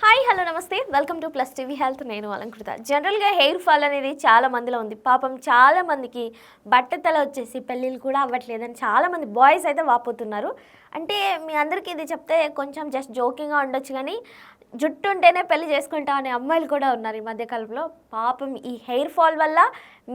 Hi hello నమస్తే welcome to plus TV health. నేను అలంకృత. జనరల్గా హెయిర్ ఫాల్ అనేది చాలా మందిలో ఉంది. పాపం చాలా మందికి బట్టతల వచ్చేసి పెళ్ళిళ్ళు కూడా అవ్వట్లేదని చాలామంది బాయ్స్ అయితే వాపోతున్నారు. అంటే మీ అందరికీ ఇది చెప్తే కొంచెం జస్ట్ జోకింగ్గా ఉండొచ్చు, కానీ జుట్టు ఉంటేనే పెళ్లి చేసుకుంటాం అనే అమ్మాయిలు కూడా ఉన్నారు ఈ మధ్యకాలంలో. పాపం ఈ హెయిర్ ఫాల్ వల్ల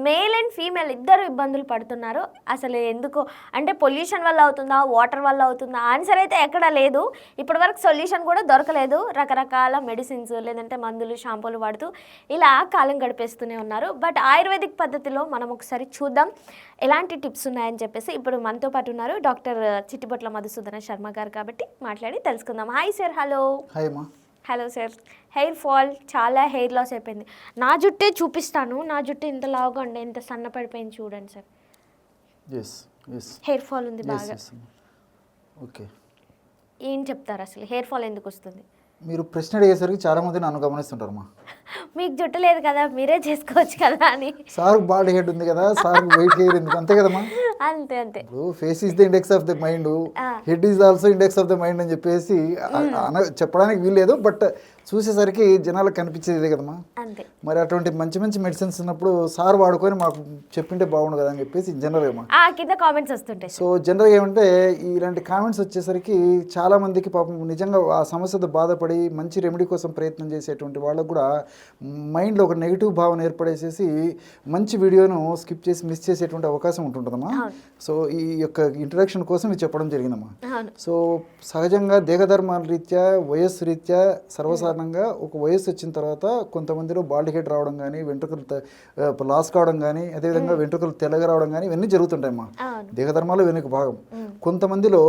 మేల్ అండ్ ఫీమేల్ ఇద్దరు ఇబ్బందులు పడుతున్నారు. అసలు ఎందుకు అంటే పొల్యూషన్ వల్ల అవుతుందా, వాటర్ వల్ల అవుతుందా, ఆన్సర్ అయితే ఎక్కడా లేదు. ఇప్పటివరకు సొల్యూషన్ కూడా దొరకలేదు. రకరకాల మెడిసిన్స్ లేదంటే మందులు, షాంపూలు వాడుతూ ఇలా కాలం గడిపేస్తూనే ఉన్నారు. బట్ ఆయుర్వేదిక్ పద్ధతిలో మనం ఒకసారి చూద్దాం ఎలాంటి టిప్స్ ఉన్నాయని చెప్పేసి. ఇప్పుడు మనతో పాటు ఉన్నారు డాక్టర్ చిట్టిబొట్ల మధుసూదన శర్మ గారు, కాబట్టి మాట్లాడి తెలుసుకుందాం. Hi sir. హలో. హాయ్ మా. Hello sir. హెయిర్ ఫాల్, చాలా హెయిర్ లాస్ అయిపోయింది. నా జుట్టే చూపిస్తాను. నా జుట్టు ఇంత లావుగా ఉండే, ఇంత సన్న పడిపోయింది చూడండి సార్. హెయిర్ ఫాల్ ఉంది బాగా. ఓకే, ఏం చెప్తారు అసలు హెయిర్ ఫాల్ ఎందుకు వస్తుంది? మీరు ప్రశ్న అడిగేసరికి చాలా మంది నన్ను గమనిస్తుంటారు మా. మీకు జుట్టు లేదు కదా, మీరే చేసుకోవచ్చు కదా అని. సార్ బాడీ హెడ్ ఉంది కదా, సార్ వెయిట్ హెయిర్ ఎందుకు, అంతే కదమ్మా. అంతే అంతే. ఇప్పుడు face is the index of the mind, head is also index of the mind అని చెప్పేసి చెప్పడానికి వీల్లేదు. బట్ చూసేసరికి జనాలకు కనిపించేది ఇదే కదమ్మా. అంతే. మరి అటువంటి మంచి మంచి మెడిసిన్స్ ఉన్నప్పుడు సార్ వాడుకొని మాకు చెప్పింటే బాగుండు కదా అని చెప్పేసి జనరల్గా కింద కామెంట్స్ వస్తుంటాయి. సో జనరల్గా ఏమంటే ఇలాంటి కామెంట్స్ వచ్చేసరికి చాలా మందికి పాపం నిజంగా ఆ సమస్యతో బాధపడి మంచి రెమెడీ కోసం ప్రయత్నం చేసేటువంటి వాళ్ళకు కూడా మైండ్లో ఒక నెగిటివ్ భావన ఏర్పడేసేసి మంచి వీడియోను స్కిప్ చేసి మిస్ చేసేటువంటి అవకాశం ఉంటుందమ్మా. సో ఈ యొక్క ఇంట్రడక్షన్ కోసం ఇది చెప్పడం జరిగిందమ్మా. సో సహజంగా దేహధర్మాల రీత్యా, వయస్సు రీత్యా సాధారణంగా ఒక వయస్సు వచ్చిన తర్వాత కొంతమందిలో బాల్డ్ హెడ్ రావడం కానీ, వెంట్రుకలు లాస్ కావడం కానీ, అదేవిధంగా వెంట్రుకలు తెల్లగా రావడం కానీ ఇవన్నీ జరుగుతుంటాయమ్మా. దేహధర్మాలు వెనుక భాగం. కొంతమందిలో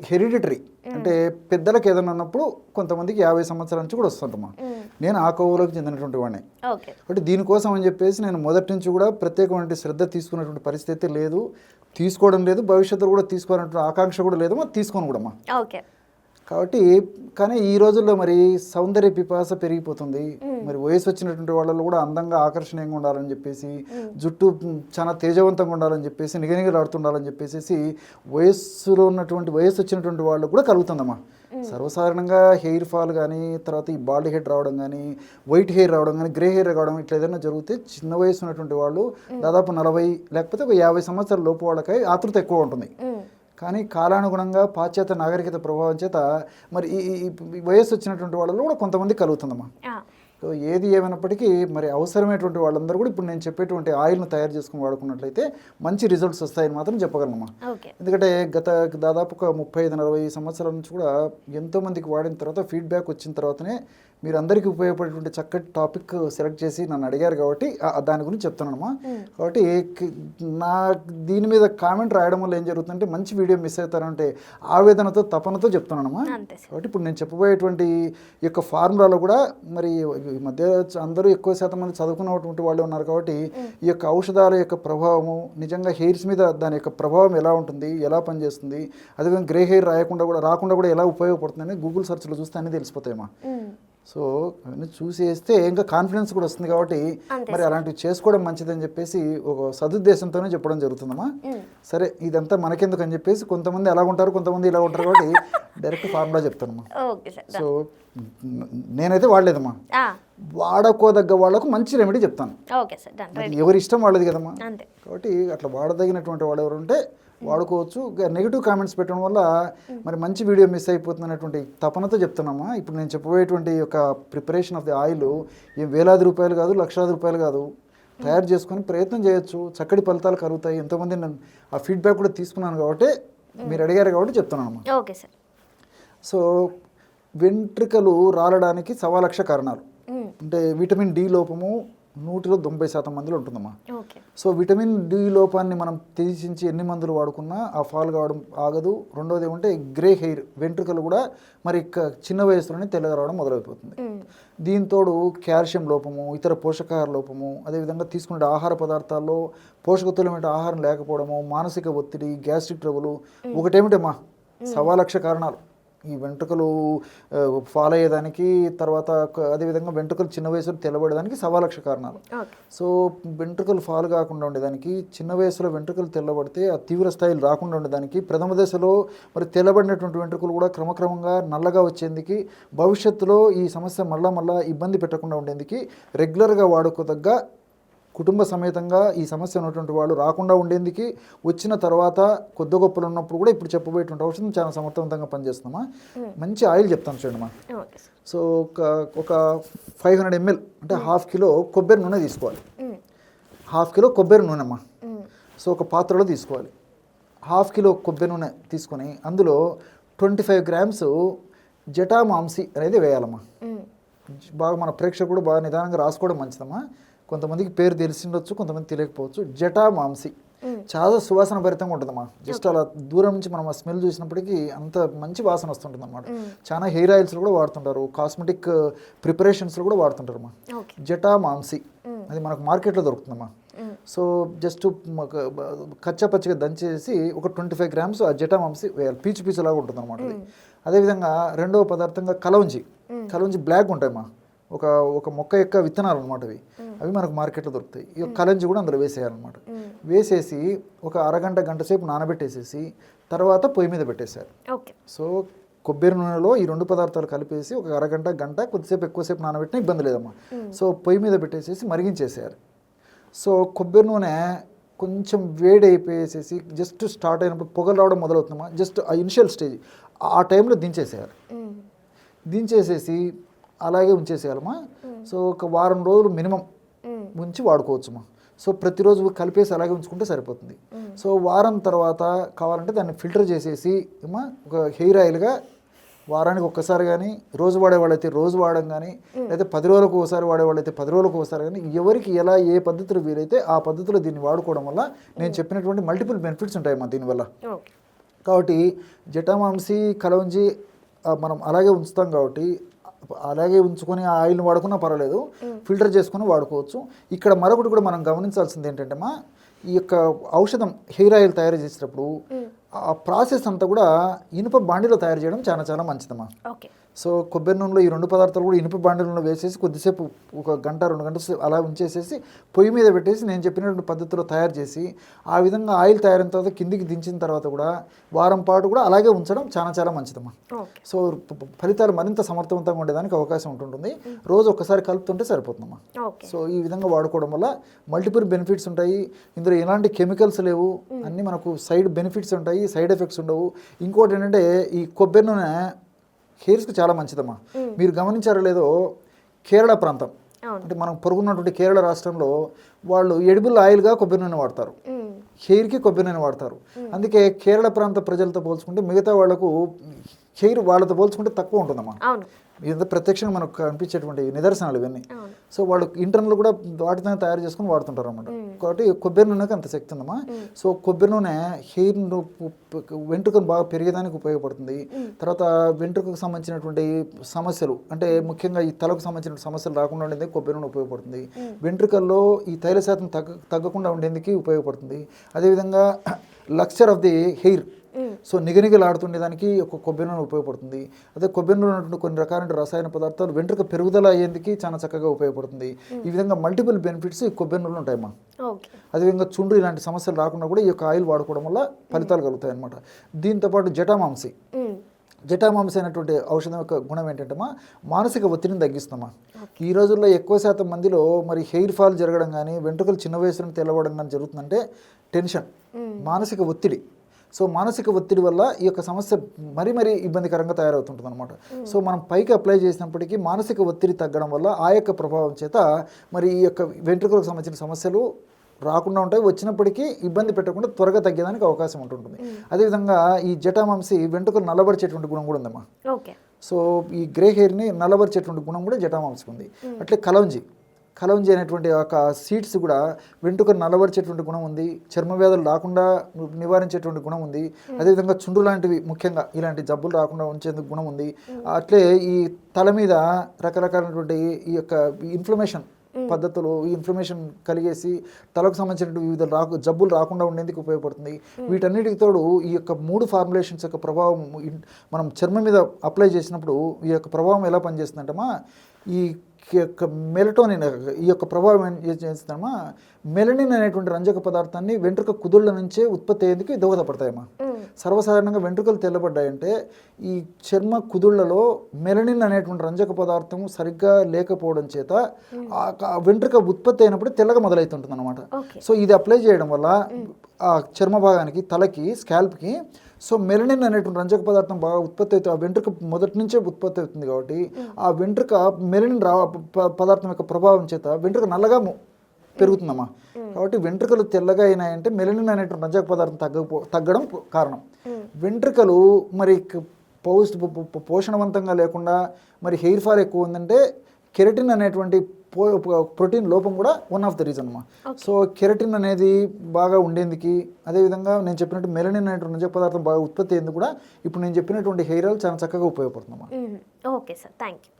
హెరిడిటరీ అంటే పెద్దలకు ఏదైనా ఉన్నప్పుడు కొంతమందికి 50 సంవత్సరాల నుంచి కూడా వస్తుందమ్మా. నేను ఆ కోవలోకి చెందినటువంటి వాడిని. కాబట్టి దీనికోసం అని చెప్పేసి నేను మొదటి నుంచి కూడా ప్రత్యేకమైన శ్రద్ధ తీసుకున్నటువంటి పరిస్థితి లేదు, తీసుకోవడం లేదు, భవిష్యత్తులో కూడా తీసుకోవాలన్నటువంటి ఆకాంక్ష కూడా లేదు, తీసుకోను కూడా అమ్మా. కాబట్టి కానీ ఈ రోజుల్లో మరి సౌందర్య పిపాస పెరిగిపోతుంది. మరి వయసు వచ్చినటువంటి వాళ్ళలో కూడా అందంగా ఆకర్షణీయంగా ఉండాలని చెప్పేసి, జుట్టు చాలా తేజవంతంగా ఉండాలని చెప్పేసి, నిగనిగలాడుతుండాలని చెప్పేసి వయస్సులో ఉన్నటువంటి వయసు వచ్చినటువంటి వాళ్ళు కూడా కలుగుతుందమ్మా. సర్వసాధారణంగా హెయిర్ ఫాల్ కానీ, తర్వాత ఈ బాల్డ్ హెడ్ రావడం కానీ, వైట్ హెయిర్ రావడం కానీ, గ్రే హెయిర్ రావడం ఇట్లా ఏదైనా జరిగితే చిన్న వయసు ఉన్నటువంటి వాళ్ళు దాదాపు 40 లేకపోతే 50 సంవత్సరాల లోపు వాళ్ళకి ఆతృత ఎక్కువ ఉంటుంది. కానీ కాలానుగుణంగా పాశ్చాత్య నాగరికత ప్రభావం చేత మరి ఈ వయస్సు వచ్చినటువంటి వాళ్ళలో కూడా కొంతమంది కలుగుతుందమ్మా. సో ఏది ఏమైనప్పటికీ మరి అవసరమైనటువంటి వాళ్ళందరూ కూడా ఇప్పుడు నేను చెప్పేటువంటి ఆయిల్ను తయారు చేసుకుని వాడుకున్నట్లయితే మంచి రిజల్ట్స్ వస్తాయని మాత్రం చెప్పగలనమ్మా. ఎందుకంటే గత దాదాపు ఒక 35-40 సంవత్సరాల నుంచి కూడా ఎంతోమందికి వాడిన తర్వాత ఫీడ్బ్యాక్ వచ్చిన తర్వాతనే మీరు అందరికీ ఉపయోగపడేటువంటి చక్కటి టాపిక్ సెలెక్ట్ చేసి నన్ను అడిగారు కాబట్టి దాని గురించి చెప్తున్నానమ్మా. కాబట్టి నా దీని మీద కామెంట్ రాయడం వల్ల ఏం జరుగుతుందంటే మంచి వీడియో మిస్ అవుతారంటే ఆవేదనతో, తపనతో చెప్తున్నానమ్మా. కాబట్టి ఇప్పుడు నేను చెప్పబోయేటువంటి ఈ యొక్క ఫార్ములాలో కూడా మరి ఈ మధ్య అందరూ ఎక్కువ శాతం మంది చదువుకున్నటువంటి వాళ్ళు ఉన్నారు. కాబట్టి ఈ యొక్క ఔషధాల యొక్క ప్రభావము నిజంగా హెయిర్స్ మీద దాని యొక్క ప్రభావం ఎలా ఉంటుంది, ఎలా పనిచేస్తుంది, అదేవిధంగా గ్రే హెయిర్ రాకుండా కూడా ఎలా ఉపయోగపడుతుందని గూగుల్ సెర్చ్లో చూస్తే అన్నీ తెలిసిపోతాయమ్మా. సో అవన్నీ చూసేస్తే ఇంకా కాన్ఫిడెన్స్ కూడా వస్తుంది. కాబట్టి మరి అలాంటివి చేసుకోవడం మంచిదని చెప్పేసి ఒక సదుద్దేశంతోనే చెప్పడం జరుగుతుందమ్మా. సరే ఇదంతా మనకెందుకు అని చెప్పేసి కొంతమంది ఎలా ఉంటారు, కొంతమంది ఇలా ఉంటారు, కాబట్టి డైరెక్ట్ ఫార్ములా చెప్తానమ్మా. సో నేనైతే వాడలేదమ్మా, వాడుకోదగ్గ వాళ్ళకు మంచి రెమెడీ చెప్తాను. ఎవరి ఇష్టం వాళ్ళది కదమ్మా. కాబట్టి అట్లా వాడదగినటువంటి వాడు ఎవరు ఉంటే వాడుకోవచ్చు. నెగిటివ్ కామెంట్స్ పెట్టడం వల్ల మరి మంచి వీడియో మిస్ అయిపోతుందనేటువంటి తపనతో చెప్తున్నామా. ఇప్పుడు నేను చెప్పబోయేటువంటి యొక్క ప్రిపరేషన్ ఆఫ్ ది ఆయిల్ ఏం వేలాది రూపాయలు కాదు, లక్షలాది రూపాయలు కాదు, తయారు చేసుకొని ప్రయత్నం చేయొచ్చు, చక్కటి ఫలితాలు కలుగుతాయి. ఎంతోమంది నేను ఆ ఫీడ్బ్యాక్ కూడా తీసుకున్నాను కాబట్టి మీరు అడిగారు కాబట్టి చెప్తున్నానమ్మా. Okay sir. సో వెంట్రుకలు రాలడానికి 1,00,000 కారణాలు. అంటే విటమిన్ డి లోపము 190% మందిలో ఉంటుందమ్మా. సో విటమిన్ డి లోపాన్ని మనం తీసించి ఎన్ని మందులు వాడుకున్నా ఆ ఫాల్ కావడం ఆగదు. రెండోది ఏమంటే గ్రే హెయిర్, వెంట్రుకలు కూడా మరి చిన్న వయసులోనే తెల్లగా రావడం మొదలైపోతుంది. దీంతోడు కాల్షియం లోపము, ఇతర పోషకాహార లోపము, అదేవిధంగా తీసుకునే ఆహార పదార్థాల్లో పోషకతుల్యమైన ఆహారం లేకపోవడము, మానసిక ఒత్తిడి, గ్యాస్ట్రిక్ ట్రబుల్, ఒకటేమిటమ్మా 1,00,000 కారణాలు. ఈ వెంట్రుకలు ఫాల్ అయ్యేదానికి, తర్వాత అదేవిధంగా వెంట్రుకలు చిన్న వయసులో తెల్లబడేదానికి 1,00,000 కారణాలు. సో వెంట్రుకలు ఫాల్ కాకుండా ఉండేదానికి, చిన్న వయసులో వెంట్రుకలు తెల్లబడితే ఆ తీవ్ర స్థాయిలు రాకుండా ఉండేదానికి, ప్రథమ దశలో మరి తెల్లబడినటువంటి వెంట్రుకలు కూడా క్రమక్రమంగా నల్లగా వచ్చేందుకు, భవిష్యత్తులో ఈ సమస్య మళ్ళా ఇబ్బంది పెట్టకుండా ఉండేందుకు రెగ్యులర్గా వాడుకోదగ్గ, కుటుంబ సమేతంగా ఈ సమస్య ఉన్నటువంటి వాళ్ళు రాకుండా ఉండేందుకు, వచ్చిన తర్వాత కొద్ది గొప్పలు ఉన్నప్పుడు కూడా ఇప్పుడు చెప్పబోయేటువంటి ఔషధం చాలా సమర్థవంతంగా పనిచేస్తున్నామా. మంచి ఆయిల్ చెప్తాను చూడమ్మా. సో ఒక 500 ml అంటే 1/2 కిలో కొబ్బరి నూనె తీసుకోవాలి. 1/2 కిలో కొబ్బరి నూనె అమ్మా. సో ఒక పాత్రలో తీసుకోవాలి. 1/2 కిలో కొబ్బరి నూనె తీసుకొని అందులో 25 grams జటామాంసి అనేది వేయాలమ్మా. బాగా మన ప్రేక్షకుడు బాగా నిదానంగా రాసుకోవడం మంచిదమ్మా. కొంతమందికి పేరు తెలిసిండొచ్చు, కొంతమంది తెలియకపోవచ్చు. జటామాంసి చాలా సువాసన భరితంగా ఉంటుందమ్మా. జస్ట్ అలా దూరం నుంచి మనం ఆ స్మెల్ చూసినప్పటికీ అంత మంచి వాసన వస్తుంటుంది అనమాట. చాలా హెయిర్ ఆయిల్స్లో కూడా వాడుతుంటారు, కాస్మెటిక్ ప్రిపరేషన్స్లో కూడా వాడుతుంటారు అమ్మా. జటామాంసి అది మనకు మార్కెట్లో దొరుకుతుందమ్మా. సో జస్ట్ కచ్చపచ్చిగా దంచేసి ఒక 25 grams ఆ జటామాంసి వేయాలి. పీచులాగా ఉంటుంది అనమాట. అదేవిధంగా రెండవ పదార్థంగా కలౌంజి బ్లాక్ ఉంటాయమ్మా. ఒక మొక్క యొక్క విత్తనాలు అనమాట. అవి మనకు మార్కెట్లో దొరుకుతాయి. ఈ కలంజి కూడా అందులో వేసేయాలన్నమాట. వేసేసి ఒక అరగంట గంట సేపు నానబెట్టేసేసి తర్వాత పొయ్యి మీద పెట్టేశారు. సో కొబ్బరి నూనెలో ఈ 2 పదార్థాలు కలిపేసి ఒక అరగంట గంట కొద్దిసేపు ఎక్కువసేపు నానబెట్టినా ఇబ్బంది లేదమ్మా. సో పొయ్యి మీద పెట్టేసేసి మరిగించేసేయాలి. సో కొబ్బరి నూనె కొంచెం వేడి అయిపోయేసేసి జస్ట్ స్టార్ట్ అయినప్పుడు పొగలు రావడం మొదలవుతుందమ్మా. జస్ట్ ఆ ఇనిషియల్ స్టేజ్ ఆ టైంలో దించేసేయాలి. దించేసేసి అలాగే ఉంచేసేయాలమ్మా. సో ఒక వారం రోజులు మినిమం ఉంచి వాడుకోవచ్చుమా. సో ప్రతిరోజు కలిపేసి అలాగే ఉంచుకుంటే సరిపోతుంది. సో వారం తర్వాత కావాలంటే దాన్ని ఫిల్టర్ చేసేసి అమ్మా ఒక హెయిర్ ఆయిల్గా వారానికి ఒక్కసారి కానీ, రోజు వాడేవాళ్ళైతే రోజు వాడడం కానీ, లేదా 10 రోజులకు ఒకసారి వాడేవాళ్ళైతే 10 రోజులకు ఒకసారి కానీ, ఎవరికి ఎలా ఏ పద్ధతిలో వీలైతే ఆ పద్ధతిలో దీన్ని వాడుకోవడం వల్ల నేను చెప్పినటువంటి మల్టిపుల్ బెనిఫిట్స్ ఉంటాయమ్మా దీనివల్ల. కాబట్టి జటామాంసి కలౌంజి మనం అలాగే ఉంచుతాం కాబట్టి అలాగే ఉంచుకొని ఆ ఆయిల్ని వాడుకున్నా పర్వాలేదు, ఫిల్టర్ చేసుకొని వాడుకోవచ్చు. ఇక్కడ మరొకటి కూడా మనం గమనించాల్సింది ఏంటంటే మా ఈ యొక్క ఔషధం హెయిర్ ఆయిల్ తయారు చేసేటప్పుడు ఆ ప్రాసెస్ అంతా కూడా ఇనుప బాండిలో తయారు చేయడం చాలా మంచిదమ్మా. సో కొబ్బరి నూనెలో ఈ 2 పదార్థాలు కూడా ఇనుప బాండిలో వేసేసి కొద్దిసేపు ఒక గంట 2 గంటలు అలా ఉంచేసేసి పొయ్యి మీద పెట్టేసి నేను చెప్పినటువంటి పద్ధతిలో తయారు చేసి ఆ విధంగా ఆయిల్ తయారైన తర్వాత కిందికి దించిన తర్వాత కూడా వారం పాటు కూడా అలాగే ఉంచడం చాలా మంచిదమ్మా. సో ఫలితాలు మరింత సమర్థవంతంగా ఉండేదానికి అవకాశం ఉంటుంటుంది. రోజు ఒక్కసారి కలుపుతుంటే సరిపోతుందమ్మా. సో ఈ విధంగా వాడుకోవడం వల్ల మల్టిపుల్ బెనిఫిట్స్ ఉంటాయి. ఇందులో ఎలాంటి కెమికల్స్ లేవు, అన్నీ మనకు సైడ్ బెనిఫిట్స్ ఉంటాయి, సైడ్ ఎఫెక్ట్స్ ఉండవు. ఇంకోటి ఏంటంటే ఈ కొబ్బరి నూనె హెయిర్స్కి చాలా మంచిదమ్మా. మీరు గమనించారో లేదో, కేరళ ప్రాంతం అంటే మనం పొరుగున్నటువంటి కేరళ రాష్ట్రంలో వాళ్ళు ఎడిబుల్ ఆయిల్గా కొబ్బరి నూనె వాడతారు, హెయిర్కి కొబ్బరి నూనె వాడతారు. అందుకే కేరళ ప్రాంత ప్రజలతో పోల్చుకుంటే మిగతా వాళ్ళకు హెయిర్ వాళ్ళతో పోల్చుకుంటే తక్కువ ఉంటుందమ్మా. ఇది ప్రత్యక్షంగా మనకు కనిపించేటువంటి నిదర్శనాలు ఇవన్నీ. సో వాళ్ళు ఇంటర్నల్ కూడా వాటితో తయారు చేసుకుని వాడుతుంటారు అన్నమాట. కాబట్టి కొబ్బరి నూనెకి అంత శక్తి ఉందమ్మా. సో కొబ్బరి నూనె హెయిర్ వెంట్రుకను బాగా పెరిగేదానికి ఉపయోగపడుతుంది. తర్వాత వెంట్రుకకు సంబంధించినటువంటి సమస్యలు అంటే ముఖ్యంగా ఈ తలకు సంబంధించిన సమస్యలు రాకుండా ఉండేందుకు కొబ్బరి నూనె ఉపయోగపడుతుంది. వెంట్రుకల్లో ఈ తైల శాతం తగ్గకుండా ఉండేందుకు ఉపయోగపడుతుంది. అదేవిధంగా లక్చర్ ఆఫ్ ది హెయిర్, సో నిగనిగలాడుతుండేదానికి ఒక కొబ్బరి నూనె ఉపయోగపడుతుంది. అదే కొబ్బరి నూనె ఉన్నటువంటి కొన్ని రకాలైన రసాయన పదార్థాలు వెంట్రుక పెరుగుదల అయ్యేందుకు చాలా చక్కగా ఉపయోగపడుతుంది. ఈ విధంగా మల్టిపుల్ బెనిఫిట్స్ ఈ కొబ్బరి నూనెలు ఉంటాయమ్మా. అదేవిధంగా చుండ్రు ఇలాంటి సమస్యలు రాకుండా కూడా ఈ యొక్క ఆయిల్ వాడుకోవడం వల్ల ఫలితాలు కలుగుతాయి అన్నమాట. దీంతోపాటు జటామాంసి అయినటువంటి ఔషధం యొక్క గుణం ఏంటంటే మానసిక ఒత్తిడిని తగ్గిస్తామా. ఈ రోజుల్లో ఎక్కువ శాతం మందిలో మరి హెయిర్ ఫాల్ జరగడం కానీ, వెంట్రుకలు చిన్న వయసులో తెల్లవడం కానీ జరుగుతుందంటే టెన్షన్, మానసిక ఒత్తిడి. సో మానసిక ఒత్తిడి వల్ల ఈ యొక్క సమస్య మరీ ఇబ్బందికరంగా తయారవుతుంటుంది అనమాట. సో మనం పైకి అప్లై చేసినప్పటికీ మానసిక ఒత్తిడి తగ్గడం వల్ల ఆ యొక్క ప్రభావం చేత మరి ఈ యొక్క వెంట్రుకలకు సంబంధించిన సమస్యలు రాకుండా ఉంటాయి. వచ్చినప్పటికీ ఇబ్బంది పెట్టకుండా త్వరగా తగ్గేదానికి అవకాశం ఉంటుంది. అదేవిధంగా ఈ జటామాంసి వెంట్రుకలు నల్లబరిచేటువంటి గుణం కూడా ఉందమ్మా. సో ఈ గ్రే హెయిర్ని నల్లబరిచేటువంటి గుణం కూడా జటామాంసికి ఉంది. అట్లే కలౌంజి అనేటువంటి ఒక సీడ్స్ కూడా వెంట్రుకను నల్లబరిచేటువంటి గుణం ఉంది, చర్మ వ్యాధులు రాకుండా నివారించేటువంటి గుణం ఉంది. అదేవిధంగా చుండ్రు లాంటివి ముఖ్యంగా ఇలాంటి జబ్బులు రాకుండా ఉంచేందుకు గుణం ఉంది. అట్లే ఈ తల మీద రకరకాలైనటువంటి ఈ యొక్క ఇన్ఫ్లమేషన్ పద్ధతులు ఈ ఇన్ఫర్మేషన్ కలిగేసి తలకు సంబంధించిన వివిధ జబ్బులు రాకుండా ఉండేందుకు ఉపయోగపడుతుంది. వీటన్నిటికి తోడు ఈ యొక్క 3 ఫార్ములేషన్స్ యొక్క ప్రభావం మనం చర్మం మీద అప్లై చేసినప్పుడు ఈ యొక్క ప్రభావం ఎలా పనిచేస్తుందంటమ్మా, ఈ యొక్క మెలటోనిన్ ఈ యొక్క ప్రభావం ఏం చేస్తామా, మెలనిన్ అనేటువంటి రంజక పదార్థాన్ని వెంట్రుక కుదుళ్ళ నుంచే ఉత్పత్తి అయ్యేందుకు దోహదపడతాయమ్మా. సర్వసాధారణంగా వెంట్రుకలు తెల్లబడ్డాయంటే ఈ చర్మ కుదుళ్లలో మెలనిన్ అనేటువంటి రంజక పదార్థం సరిగ్గా లేకపోవడం చేత ఆ వెంట్రుక ఉత్పత్తి అయినప్పుడు తెల్లగా మొదలవుతుంటుంది అనమాట. సో ఇది అప్లై చేయడం వల్ల ఆ చర్మ భాగానికి, తలకి, స్కాల్ప్కి సో మెలనిన్ అనేటువంటి రంజక పదార్థం బాగా ఉత్పత్తి అవుతుంది. ఆ వెంట్రుక మొదటి నుంచే ఉత్పత్తి అవుతుంది కాబట్టి ఆ వెంట్రుక మెలనిన్ పదార్థం యొక్క ప్రభావం చేత వెంట్రుక నల్లగా పెరుగుతుందమ్మా. కాబట్టి వెంట్రుకలు తెల్లగా అయినాయంటే మెలనిన్ అనేటువంటి రంజక పదార్థం తగ్గడం కారణం. వెంట్రుకలు మరి పోషణవంతంగా లేకుండా మరి హెయిర్ ఫాల్ ఎక్కువ ఉందంటే కెరటిన్ అనేటువంటి ప్రోటీన్ లోపం కూడా వన్ ఆఫ్ ద రీజన్ అమ్మా. సో కెరటిన్ అనేది బాగా ఉండేందుకు, అదేవిధంగా నేను చెప్పినట్టు మెలనిన్ అనేటువంటి రంజక పదార్థం బాగా ఉత్పత్తి అయ్యేందుకు కూడా ఇప్పుడు నేను చెప్పినటువంటి హెయిర్ ఆయిల్ చాలా చక్కగా ఉపయోగపడుతుందమ్మా. Okay sir, thank you.